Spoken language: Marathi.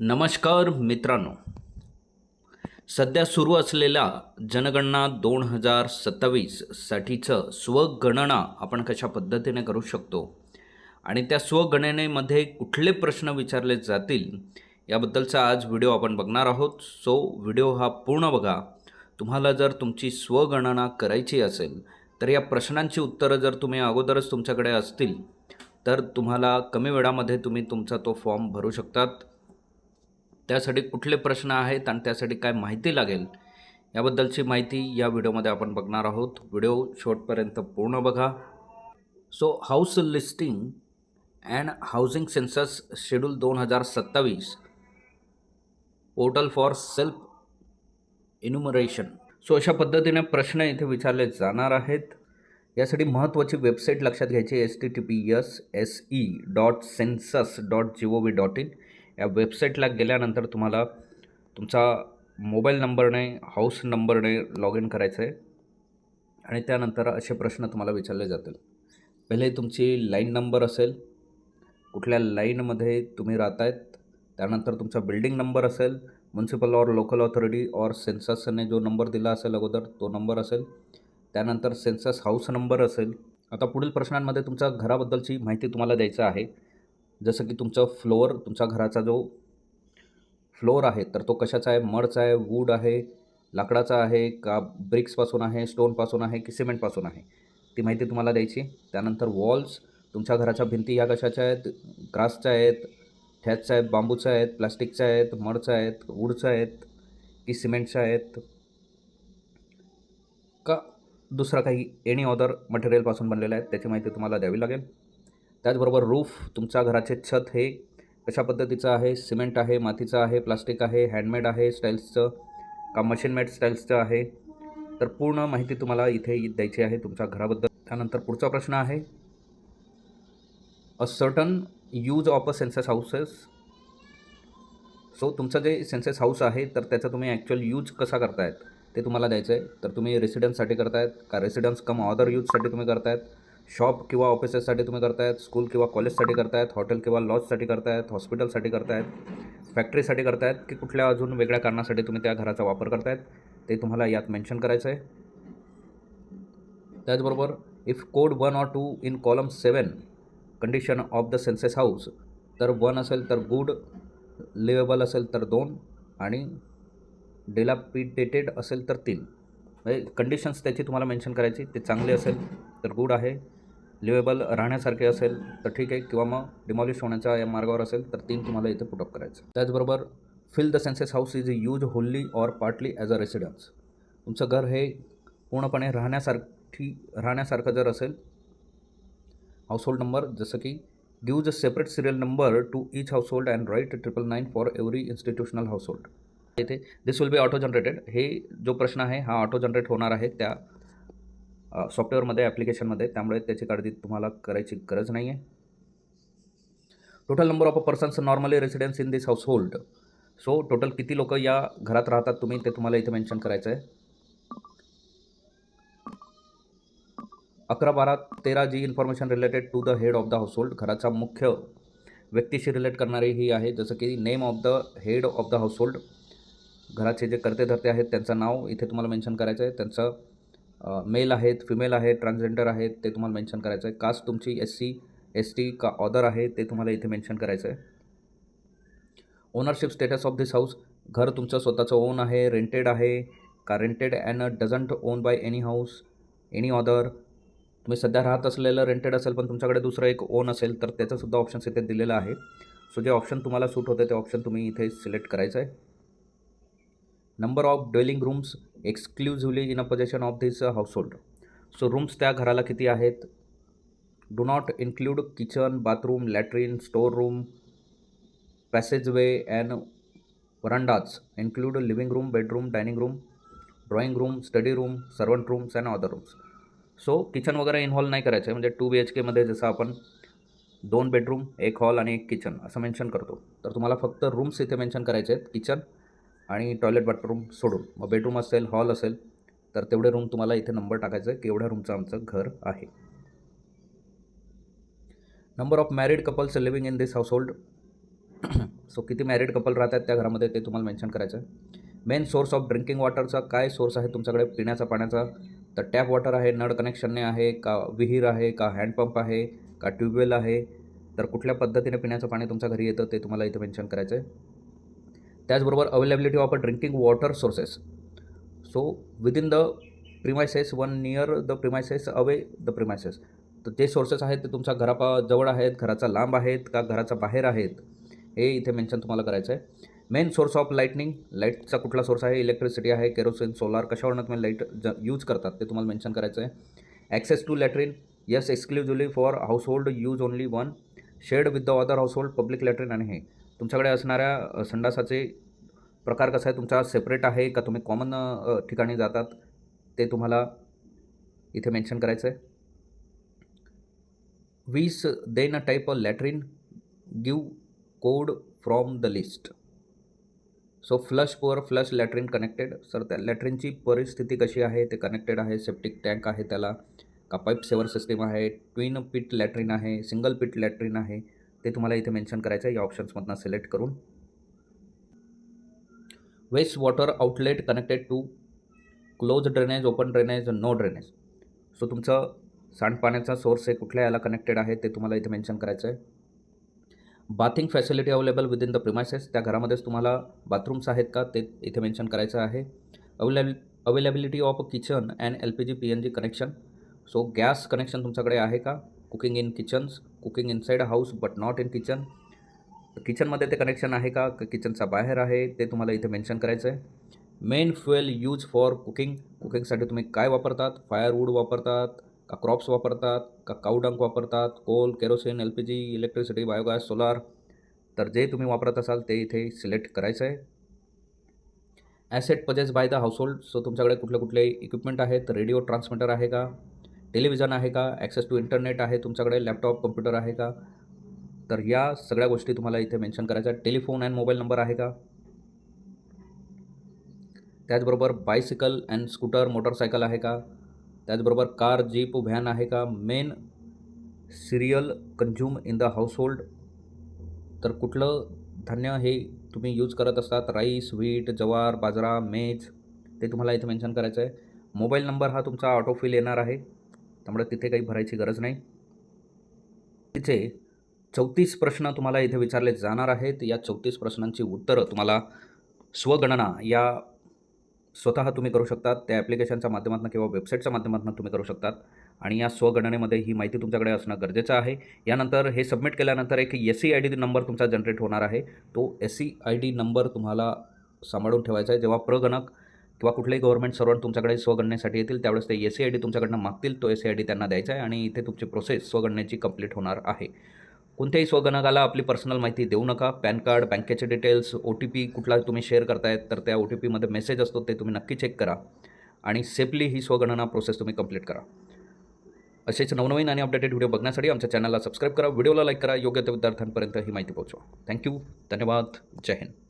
नमस्कार मित्रांनो, सध्या सुरू असलेल्या जनगणना 2027 साठीचं स्वगणना आपण कशा पद्धतीने करू शकतो आणि त्या स्वगणनेमध्ये कुठले प्रश्न विचारले जातील याबद्दलचा आज व्हिडिओ आपण बघणार आहोत. सो व्हिडिओ हा पूर्ण बघा. तुम्हाला जर तुमची स्वगणना करायची असेल तर या प्रश्नांची उत्तरं जर तुम्ही अगोदरच तुमच्याकडे असतील तर तुम्हाला कमी वेळामध्ये तुम्ही तुमचा तो फॉर्म भरू शकतात. त्यासाठी कुठले प्रश्न आहेत आणि त्यासाठी काय माहिती लागेल याबद्दलची माहिती या व्हिडिओमध्ये आपण बघणार आहोत. व्हिडिओ शेवटपर्यंत पूर्ण बघा. So house listing and housing census schedule 2027 portal for self enumeration. So अशा पद्धतीने प्रश्न इथे विचारले जाणार आहेत. यासाठी महत्त्वाची वेबसाईट लक्षात घ्यायची https://se.census.gov.in. या वेबसाईटला गेल्यानंतर तुम्हाला तुमचा मोबाईल नंबरने हाऊस नंबरने लॉग इन करायचं आहे आणि त्यानंतर असे प्रश्न तुम्हाला विचारले जातील. पहिले तुमची लाईन नंबर असेल, कुठल्या लाईनमध्ये तुम्ही राहतायत. त्यानंतर तुमचा बिल्डिंग नंबर असेल, municipal or local authority or सेन्ससने जो नंबर दिला असेल अगोदर तो नंबर असेल. त्यानंतर सेन्सस हाऊस नंबर असेल. आता पुढील प्रश्नांमध्ये तुमच्या घराबद्दलची माहिती तुम्हाला द्यायचं आहे. जसं की तुमचं फ्लोअर, तुमच्या घराचा जो फ्लोअर आहे तर तो कशाचा आहे, मडचा आहे, वूड आहे, लाकडाचा आहे का, ब्रिक्सपासून आहे, स्टोनपासून आहे की सिमेंटपासून आहे, ती माहिती तुम्हाला द्यायची. त्यानंतर वॉल्स, तुमच्या घराच्या भिंती ह्या कशाच्या आहेत, ग्रासच्या आहेत, ठ्याच्या आहेत, बांबूच्या आहेत, प्लास्टिकच्या आहेत, मडच्या आहेत, वूडच्या आहेत की सिमेंटच्या आहेत का दुसरा काही एनी अदर मटेरियलपासून बनलेलं आहे त्याची माहिती तुम्हाला द्यावी लागेल. त्याचबरोबर रूफ, तुमच्या घराचे छत हे कशा पद्धतीचं आहे, सिमेंट आहे, मातीचं आहे, प्लास्टिक आहे, हँडमेड आहे स्टाईल्सचं का मशीनमेड स्टाईल्सचं आहे, तर पूर्ण माहिती तुम्हाला इथे द्यायची आहे तुमच्या घराबद्दल. त्यानंतर पुढचा प्रश्न आहे, a certain use of a census houses. So तुमचं जे सेन्सस हाऊस आहे तर त्याचा तुम्ही ॲक्च्युअल यूज कसा करतायत ते तुम्हाला द्यायचं आहे. तर तुम्ही रेसिडेन्ससाठी करतायत का रेसिडेन्स कम अदर यूजसाठी तुम्ही करतायत, शॉप किंवा ऑफिसेससाठी तुम्ही करतायत, स्कूल किंवा कॉलेजसाठी करतायत, हॉटेल किंवा लॉजसाठी करतायत, हॉस्पिटलसाठी करतायत, फॅक्टरीसाठी करतायत की कुठल्या अजून वेगळ्या कारणासाठी तुम्ही त्या घराचा वापर करतायत ते तुम्हाला यात मेन्शन करायचं आहे. त्याचबरोबर if code 1 or 2 in column 7 condition of the census house, तर 1 असेल तर गुड, लिवेबल असेल तर 2 आणि डिलॅपिडेटेड असेल तर 3. म्हणजे कंडिशन्स त्याची तुम्हाला मेन्शन करायची. ते चांगले असेल तर गुड आहे, लिवेबल राहण्यासारखे असेल तर ठीक आहे किंवा मग डिमॉलिश होण्याच्या या मार्गावर असेल तर 3 तुम्हाला इथे पुटअप करायचं. त्याचबरोबर fill the census house is use wholly or partly as a residence. तुमचं घर हे पूर्णपणे राहण्यासारखं जर असेल, हाऊसहोल्ड नंबर जसं की gives a separate serial number to each household and write 999 for every institutional household. इथे this will be auto generated. हे जो प्रश्न आहे हा ऑटो जनरेट होणार आहे त्या सॉफ्टवेअरमध्ये, ॲप्लिकेशनमध्ये, त्यामुळे त्याची काळजी तुम्हाला करायची गरज नाही आहे. Total number of a persons normally residence in this household. So total किती लोक या घरात राहतात तुम्ही ते तुम्हाला इथे मेन्शन करायचं आहे. 11, 12, 13 जी information related to the head of the household, घराचा मुख्य व्यक्तीशी रिलेट करणारी ही आहे. जसं की name of the head of the household, घराचे जे कर्ते धर्ते आहेत त्यांचं नाव इथे तुम्हाला मेन्शन करायचं आहे. त्यांचं मेल आहेत, फिमेल आहेत, ट्रान्सजेंडर आहेत ते तुम्हाला मेन्शन करायचं आहे. कास्ट तुमची SC, ST का ऑदर आहे ते तुम्हाला इथे मेन्शन करायचं आहे. Ownership status of this house, घर तुमचं स्वतःचं ओन आहे, रेंटेड आहे का rented and doesn't own by any house, any other. तुम्ही सध्या राहत असलेलं रेंटेड असेल पण तुमच्याकडे दुसरं एक ओन असेल तर त्याचंसुद्धा ऑप्शन्स इथे दिलेलं आहे. सो जे ऑप्शन तुम्हाला सूट होते ते ऑप्शन तुम्ही इथे सिलेक्ट करायचं आहे. Number of dwelling rooms exclusively in a possession of this household. So rooms त्या घराला किती आहेत. Do not include kitchen, bathroom, latrine, store room, passageway and verandas. Include living room, bedroom, dining room, drawing room, study room, servant rooms and other rooms. So kitchen वगैरे इन्व्हॉल्व नाही करायचं आहे. म्हणजे 2 BHKमध्ये जसं आपण 2 बेडरूम, 1 हॉल आणि 1 किचन असं मेन्शन करतो तर तुम्हाला फक्त रूम्स इथे मेन्शन करायचे आहेत, किचन आणि टॉयलेट बाथरूम सोडून. मग बेडरूम असेल, हॉल असेल तर तेवढे रूम तुम्हाला इथे नंबर टाकायचं आहे की एवढ्या रूमचं आमचं घर आहे. Number of married couples living in this household. So किती मॅरिड कपल राहतात त्या घरामध्ये ते तुम्हाला मेन्शन करायचं आहे. मेन सोर्स ऑफ ड्रिंकिंग वॉटरचा काय सोर्स आहे तुमच्याकडे पिण्याचा पाण्याचा, तर टॅप वॉटर आहे, नळ कनेक्शनने आहे का, विहीर आहे का, हँडपंप आहे का, ट्यूबवेल आहे, तर कुठल्या पद्धतीने पिण्याचं पाणी तुमच्या घरी येतं ते तुम्हाला इथे मेन्शन करायचं आहे. त्याचबरोबर availability of a drinking water sources, so within the premises, one near the premises, away the premises, तर जे सोर्सेस आहेत ते तुमच्या जवळ आहेत, घराचा लांब आहेत का घराच्या बाहेर आहेत, हे इथे मेन्शन तुम्हाला करायचं आहे. मेन सोर्स ऑफ लाईटनिंग, लाईटचा कुठला सोर्स आहे, इलेक्ट्रिसिटी आहे, केरोसिन, सोलार, कशावरनं तुम्ही लाईट यूज करतात ते तुम्हाला मेन्शन करायचं आहे. Access to latrine, yes exclusively for household use only one, shared with the other household, public latrine, आणि हे तुमच्याकडे असणाऱ्या संडासाचे प्रकार कसा आहे, तुमचा सेपरेट आहे का तुम्ही कॉमन ठिकाणी जातात ते तुम्हाला इथे मेन्शन करायचं आहे. वीस then a type of latrine, give code from the list. So flush pour flush latrine connected, sir त्या लॅट्रिनची परिस्थिती कशी आहे, ते कनेक्टेड आहे, सेप्टिक टँक आहे त्याला का, पाईप सेवर सिस्टीम आहे, ट्विन पिट लॅट्रिन आहे, सिंगल पिट लॅट्रिन आहे, ते तुम्हाला इथे मेन्शन करायचं आहे या ऑप्शन्समधनं सिलेक्ट करून. Waste water outlet connected to close drainage, open drainage, no drainage, so तुमचं सांडपाण्याचा सोर्स आहे कुठल्या याला कनेक्टेड आहे ते तुम्हाला इथे मेन्शन करायचं आहे. Bathing facility available within the premises, त्या घरामध्येच तुम्हाला बाथरूम्स आहेत का ते इथे मेन्शन करायचं आहे. Availability of kitchen and LPG PNG connection, so gas connection तुमच्याकडे आहे का, cooking in kitchens, cooking inside house but not in kitchen, किचनमध्ये ते कनेक्शन आहे का, किचनचा बाहेर आहे ते तुम्हाला इथे मेन्शन करायचं आहे. Main fuel use for cooking, कुकिंगसाठी तुम्ही काय वापरतात, फायरवूड वापरतात का, क्रॉप्स वापरतात का, काऊडंग वापरतात, coal, kerosene, LPG, electricity, biogas, solar, तर जे तुम्ही वापरत असाल ते इथे सिलेक्ट करायचं आहे. Asset possess by the household, so तुमच्याकडे कुठले कुठले इक्विपमेंट आहेत, रेडिओ ट्रान्समीटर आहे का, टेलिव्हिजन आहे का, ॲक्सेस टू इंटरनेट आहे तुमच्याकडे, लॅपटॉप कम्प्युटर आहे का, तर या सगळ्या गोष्टी तुम्हाला इथे मेन्शन करायच्या. टेलिफोन अँड मोबाईल नंबर आहे का, त्याचबरोबर बायसिकल अँड स्कूटर, मोटरसायकल आहे का, त्याचबरोबर कार, जीप, व्हॅन आहे का, main serial consume in the household, तर कुठलं धान्य हे तुम्ही यूज करत असतात, राईस, व्हीट, ज्वार, बाजरा, मेज, ते तुम्हाला इथे मेन्शन करायचं आहे. मोबाईल नंबर हा तुमचा ऑटोफिल येणार आहे त्यामुळे तिथे काही भरायची गरज नाही. तिथे 34 प्रश्न तुम्हाला इथे विचारले जाणार आहेत. या 34 प्रश्नांची उत्तरं तुम्हाला स्वगणना या स्वतः तुम्ही करू शकतात, त्या ॲप्लिकेशनच्या माध्यमातून किंवा वेबसाईटच्या माध्यमातून तुम्ही करू शकतात. आणि या स्वगणनेमध्ये ही माहिती तुमच्याकडे असणं गरजेचं आहे. यानंतर हे सबमिट केल्यानंतर एक SCID नंबर तुमचा जनरेट होणार आहे. तो SCID नंबर तुम्हाला सांभाळून ठेवायचा आहे. जेव्हा प्रगणक किंवा कुठलेही गव्हर्नमेंट सर्वंट तुमच्याकडे स्वगणनेसाठी येतील त्यावेळेस ते SCID तुमच्याकडनं मागतील, तो SCID त्यांना द्यायचा आहे आणि इथे तुमची प्रोसेस स्वगणनेची कंप्लीट होणार आहे. कोणत्याही स्वगणकाला आपली पर्सनल माहिती देऊ नका. पॅन कार्ड, बँकेचे डिटेल्स, OTP कुठला तुम्ही शेअर करतायत तर त्या OTPमध्ये मेसेज असतो ते तुम्ही नक्की चेक करा आणि सेफली ही स्वगणना प्रोसेस तुम्ही कंप्लीट करा. असेच नवनवीन आणि अपडेटेड व्हिडिओ बघण्यासाठी आमच्या चॅनलला सबस्क्राईब करा, व्हिडिओला लाईक करा, योग्य त्या विद्यार्थ्यांपर्यंत ही माहिती पोहोचवा. थँक्यू, धन्यवाद, जय हिंद.